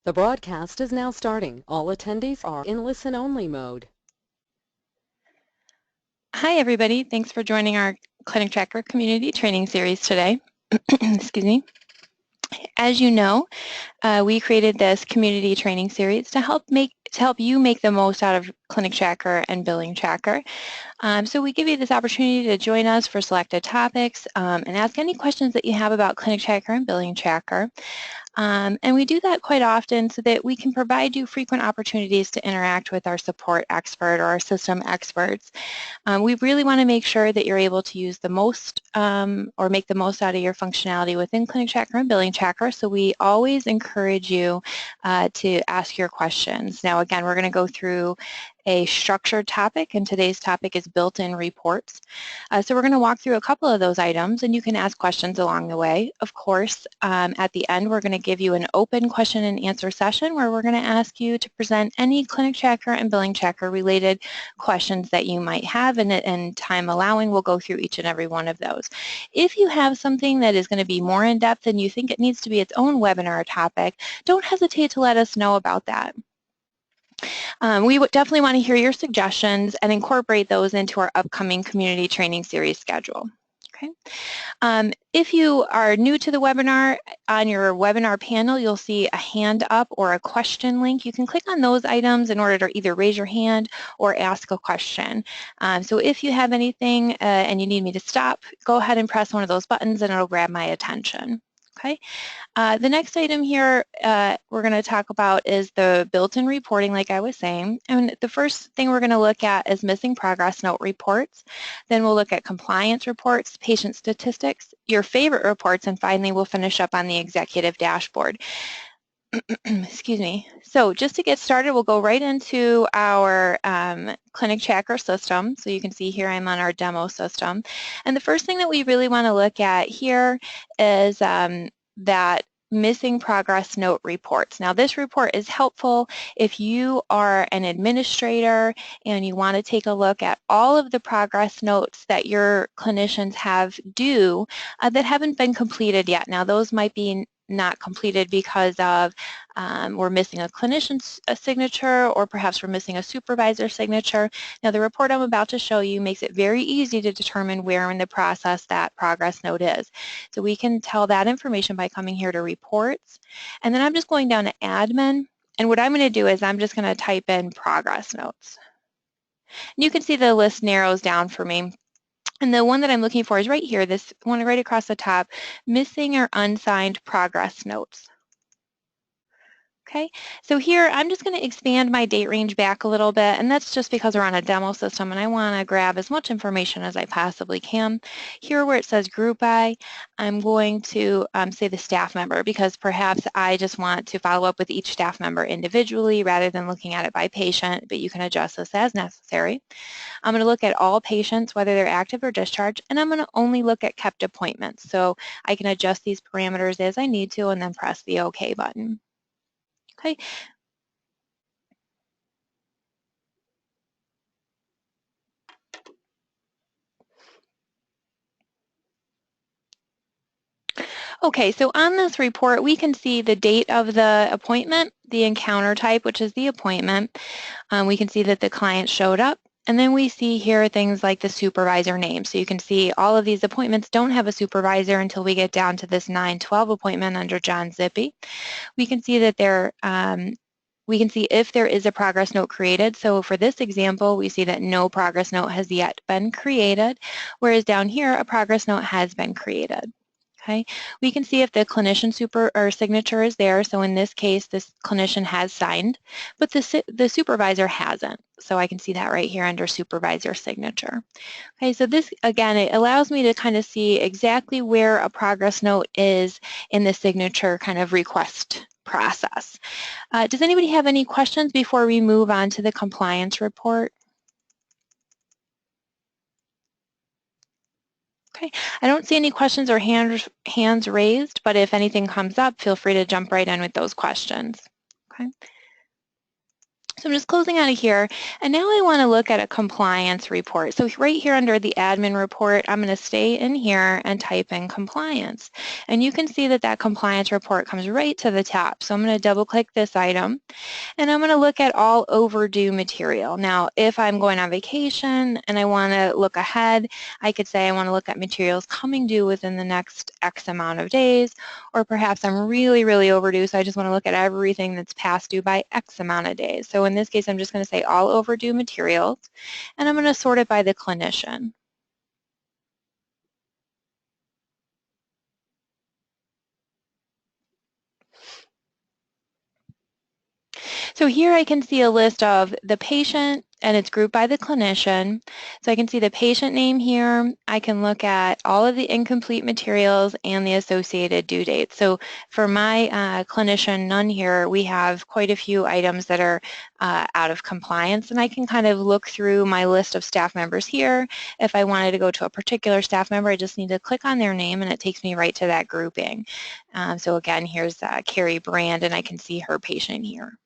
The broadcast is now starting. All attendees are in listen-only mode. Hi, everybody. Thanks for joining our Clinic Tracker Community Training Series today. Excuse me. As you know, we created this community training series to help you make the most out of Clinic Tracker and Billing Tracker. So we give you this opportunity to join us for selected topics and ask any questions that you have about Clinic Tracker and Billing Tracker. And we do that quite often so that we can provide you frequent opportunities to interact with our support expert or our system experts. We really want to make sure that you're able to use the most or make the most out of your functionality within Clinic Tracker and Billing Tracker, so we always encourage you to ask your questions. Now again, we're going to go through a structured topic, and today's topic is built-in reports. So we're going to walk through a couple of those items, and you can ask questions along the way. Of course, at the end, we're going to give you an open question and answer session where we're going to ask you to present any Clinic Tracker and Billing Tracker related questions that you might have, and time allowing, we'll go through each and every one of those. If you have something that is going to be more in-depth and you think it needs to be its own webinar topic, don't hesitate to let us know about that. We would definitely want to hear your suggestions and incorporate those into our upcoming community training series schedule. Okay. If you are new to the webinar, on your webinar panel, you'll see a hand up or a question link. You can click on those items in order to either raise your hand or ask a question. So if you have anything and you need me to stop, go ahead and press one of those buttons and it'll grab my attention. Okay. The next item here we're going to talk about is the built-in reporting, like I was saying. And the first thing we're going to look at is missing progress note reports. Then we'll look at compliance reports, patient statistics, your favorite reports, and finally we'll finish up on the executive dashboard. Excuse me. So just to get started, we'll go right into our Clinic Tracker system. So you can see here I'm on our demo system. And the first thing that we really want to look at here is that missing progress note reports. Now this report is helpful if you are an administrator and you want to take a look at all of the progress notes that your clinicians have due that haven't been completed yet. Now those might be not completed because of we're missing a clinician's signature, or perhaps we're missing a supervisor signature. Now the report I'm about to show you makes it very easy to determine where in the process that progress note is. So we can tell that information by coming here to reports, and then I'm just going down to admin, and what I'm going to do is I'm just going to type in progress notes. And you can see the list narrows down for me. And the one that I'm looking for is right here, this one right across the top, missing or unsigned progress notes. Okay, so here I'm just going to expand my date range back a little bit, and that's just because we're on a demo system and I want to grab as much information as I possibly can. Here where it says group by, I'm going to say the staff member, because perhaps I just want to follow up with each staff member individually rather than looking at it by patient, but you can adjust this as necessary. I'm going to look at all patients, whether they're active or discharged, and I'm going to only look at kept appointments. So I can adjust these parameters as I need to and then press the OK button. Okay. Okay, so on this report, we can see the date of the appointment, the encounter type, which is the appointment. We can see that the client showed up. And then we see here things like the supervisor name. So you can see all of these appointments don't have a supervisor until we get down to this 9/12 appointment under John Zippy. We can see that we can see if there is a progress note created. So for this example, we see that no progress note has yet been created, whereas down here, a progress note has been created. Okay, we can see if the clinician signature is there. So in this case, this clinician has signed, but the supervisor hasn't. So I can see that right here under supervisor signature. Okay, so this, again, it allows me to kind of see exactly where a progress note is in the signature kind of request process. Does anybody have any questions before we move on to the compliance report? Okay, I don't see any questions or hands raised, but if anything comes up, feel free to jump right in with those questions. Okay. So I'm just closing out of here, and now I want to look at a compliance report. So right here under the admin report, I'm going to stay in here and type in compliance. And you can see that that compliance report comes right to the top. So I'm going to double click this item, and I'm going to look at all overdue material. Now, if I'm going on vacation and I want to look ahead, I could say I want to look at materials coming due within the next X amount of days, or perhaps I'm really, really overdue, so I just want to look at everything that's past due by X amount of days. So in this case, I'm just going to say all overdue materials, and I'm going to sort it by the clinician. So here I can see a list of the patient, and it's grouped by the clinician. So I can see the patient name here. I can look at all of the incomplete materials and the associated due dates. So for my clinician none here, we have quite a few items that are out of compliance, and I can kind of look through my list of staff members here. If I wanted to go to a particular staff member, I just need to click on their name and it takes me right to that grouping. So again, here's Carrie Brand, and I can see her patient here.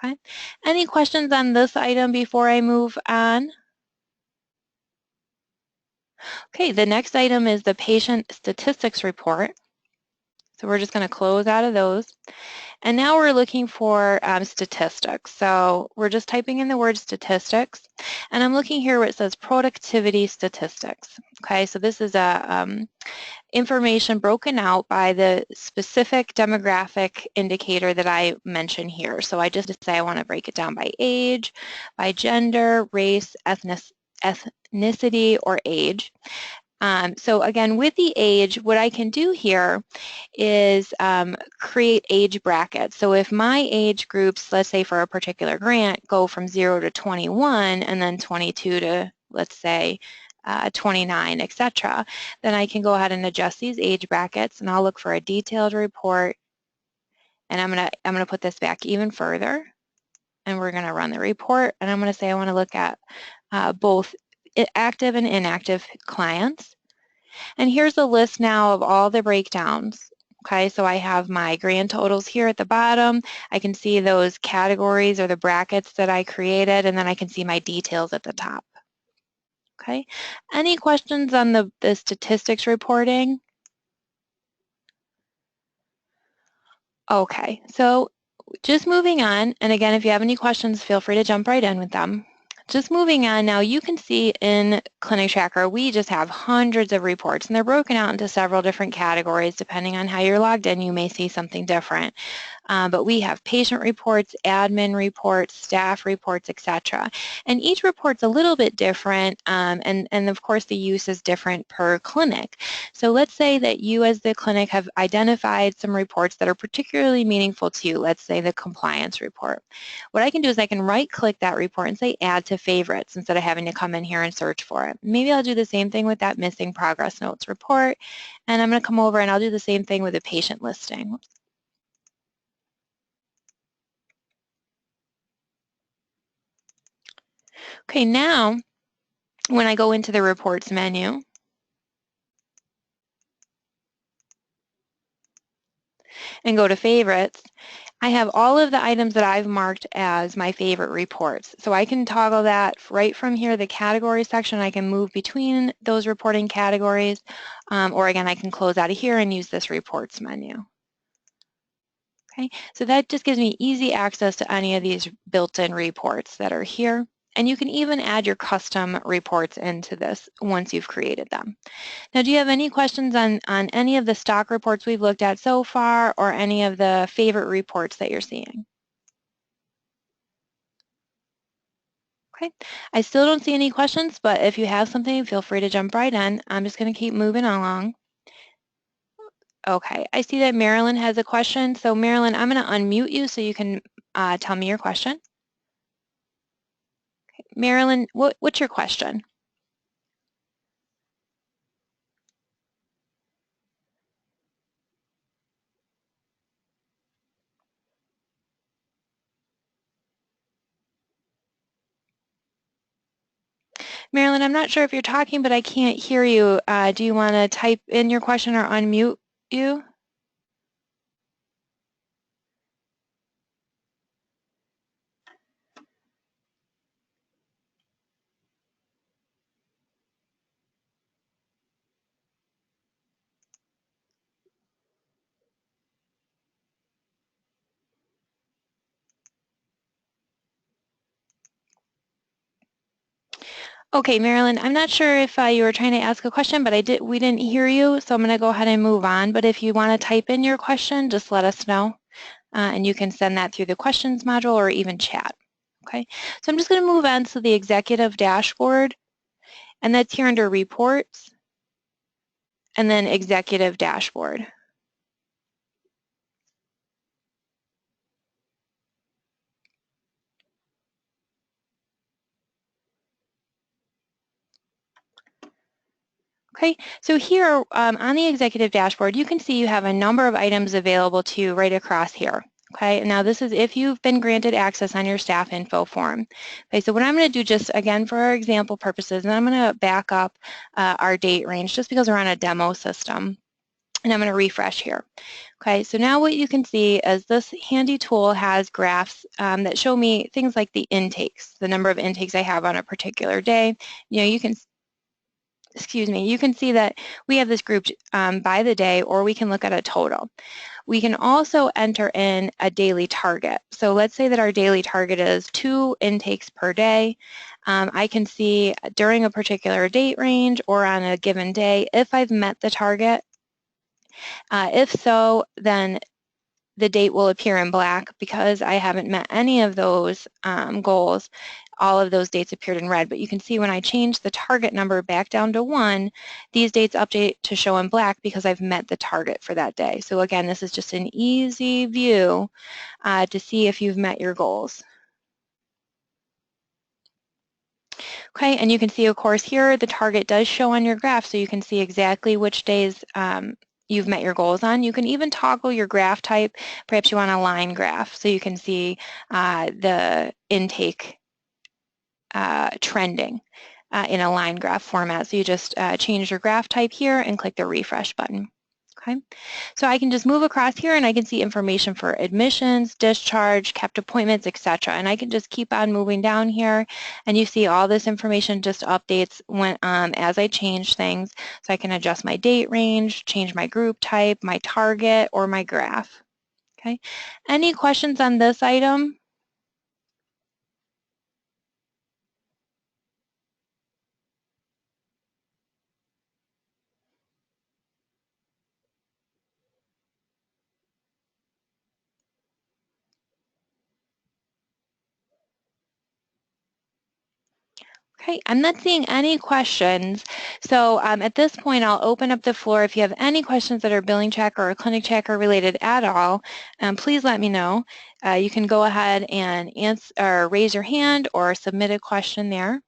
Okay. Any questions on this item before I move on? Okay, the next item is the patient statistics report. So we're just going to close out of those. And now we're looking for statistics. So we're just typing in the word statistics. And I'm looking here where it says productivity statistics. Okay, so this is a information broken out by the specific demographic indicator that I mentioned here. So I just say I want to break it down by age, by gender, race, ethnicity, or age. So again, with the age, what I can do here is create age brackets. So if my age groups, let's say for a particular grant, go from 0 to 21 and then 22 to, let's say, 29, etc., then I can go ahead and adjust these age brackets, and I'll look for a detailed report, and I'm gonna put this back even further, and we're gonna run the report, and I'm gonna say I want to look at both active and inactive clients. And here's a list now of all the breakdowns. Okay, so I have my grand totals here at the bottom. I can see those categories or the brackets that I created, and then I can see my details at the top. Okay, any questions on the statistics reporting? Okay, so just moving on, and again, if you have any questions, feel free to jump right in with them. Just moving on now, you can see in Clinic Tracker, we just have hundreds of reports, and they're broken out into several different categories. Depending on how you're logged in, you may see something different. But we have patient reports, admin reports, staff reports, etc. And each report's a little bit different, and of course the use is different per clinic. So let's say that you as the clinic have identified some reports that are particularly meaningful to you, let's say the compliance report. What I can do is I can right-click that report and say add to favorites instead of having to come in here and search for it. Maybe I'll do the same thing with that missing progress notes report, and I'm going to come over and I'll do the same thing with a patient listing. Okay, now when I go into the reports menu and go to favorites, I have all of the items that I've marked as my favorite reports. So I can toggle that right from here, the category section. I can move between those reporting categories, or again, I can close out of here and use this reports menu. Okay, so that just gives me easy access to any of these built-in reports that are here. And you can even add your custom reports into this once you've created them. Now, do you have any questions on any of the stock reports we've looked at so far, or any of the favorite reports that you're seeing? Okay, I still don't see any questions, but if you have something, feel free to jump right in. I'm just going to keep moving along. Okay, I see that Marilyn has a question. So Marilyn, I'm going to unmute you so you can tell me your question. Marilyn, what's your question? Marilyn, I'm not sure if you're talking, but I can't hear you. Do you want to type in your question or unmute you? Okay, Marilyn, I'm not sure if you were trying to ask a question, but we didn't hear you, so I'm going to go ahead and move on. But if you want to type in your question, just let us know, and you can send that through the questions module or even chat. Okay, so I'm just going to move on to the executive dashboard, and that's here under reports, and then executive dashboard. Okay, so here on the executive dashboard, you can see you have a number of items available to you right across here. Okay, now this is if you've been granted access on your staff info form. Okay, so what I'm going to do just again for our example purposes, and I'm going to back up our date range just because we're on a demo system. And I'm going to refresh here. Okay, so now what you can see is this handy tool has graphs that show me things like the intakes, the number of intakes I have on a particular day. You know, you can you can see that we have this grouped by the day, or we can look at a total. We can also enter in a daily target. So let's say that our daily target is 2 intakes per day. I can see during a particular date range or on a given day if I've met the target. If so, then the date will appear in black. Because I haven't met any of those goals, all of those dates appeared in red. But you can see when I change the target number back down to 1, these dates update to show in black because I've met the target for that day. So again, this is just an easy view to see if you've met your goals. Okay, and you can see, of course, here the target does show on your graph, so you can see exactly which days you've met your goals on. You can even toggle your graph type. Perhaps you want a line graph, so you can see the intake trending in a line graph format. So you just change your graph type here and click the refresh button. Okay, so I can just move across here and I can see information for admissions, discharge, kept appointments, etc. And I can just keep on moving down here, and you see all this information just updates when as I change things. So I can adjust my date range, change my group type, my target, or my graph. Okay, any questions on this item? Okay, I'm not seeing any questions. So at this point, I'll open up the floor. If you have any questions that are billing tracker or clinic tracker related at all, please let me know. You can go ahead and answer or raise your hand or submit a question there.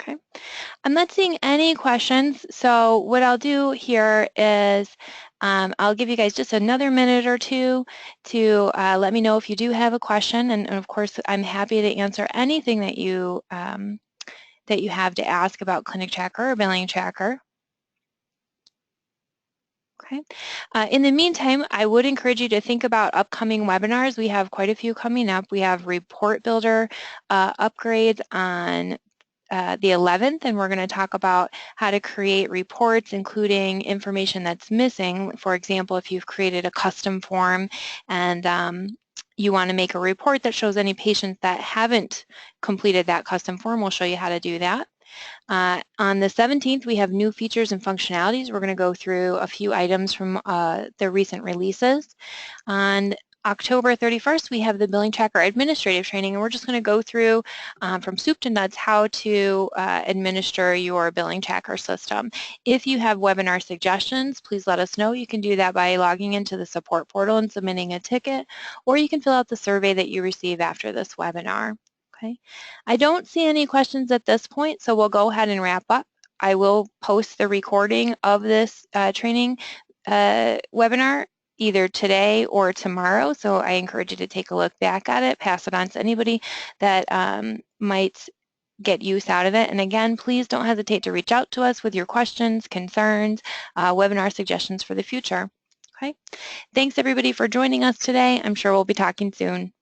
Okay, I'm not seeing any questions. So what I'll do here is I'll give you guys just another minute or two to let me know if you do have a question. And of course, I'm happy to answer anything that you have to ask about Clinic Tracker or Billing Tracker. Okay. In the meantime, I would encourage you to think about upcoming webinars. We have quite a few coming up. We have Report Builder upgrades on the 11th, and we're going to talk about how to create reports, including information that's missing. For example, if you've created a custom form and you want to make a report that shows any patients that haven't completed that custom form, we'll show you how to do that. On the 17th, we have new features and functionalities. We're going to go through a few items from the recent releases. On October 31st, we have the Billing Tracker administrative training, and we're just going to go through from soup to nuts how to administer your Billing Tracker system. If you have webinar suggestions, please let us know. You can do that by logging into the support portal and submitting a ticket, or you can fill out the survey that you receive after this webinar. Okay, I don't see any questions at this point, so we'll go ahead and wrap up. I will post the recording of this training webinar either today or tomorrow, so I encourage you to take a look back at it, pass it on to anybody that might get use out of it. And again, please don't hesitate to reach out to us with your questions, concerns, webinar suggestions for the future. Okay. Thanks everybody for joining us today. I'm sure we'll be talking soon.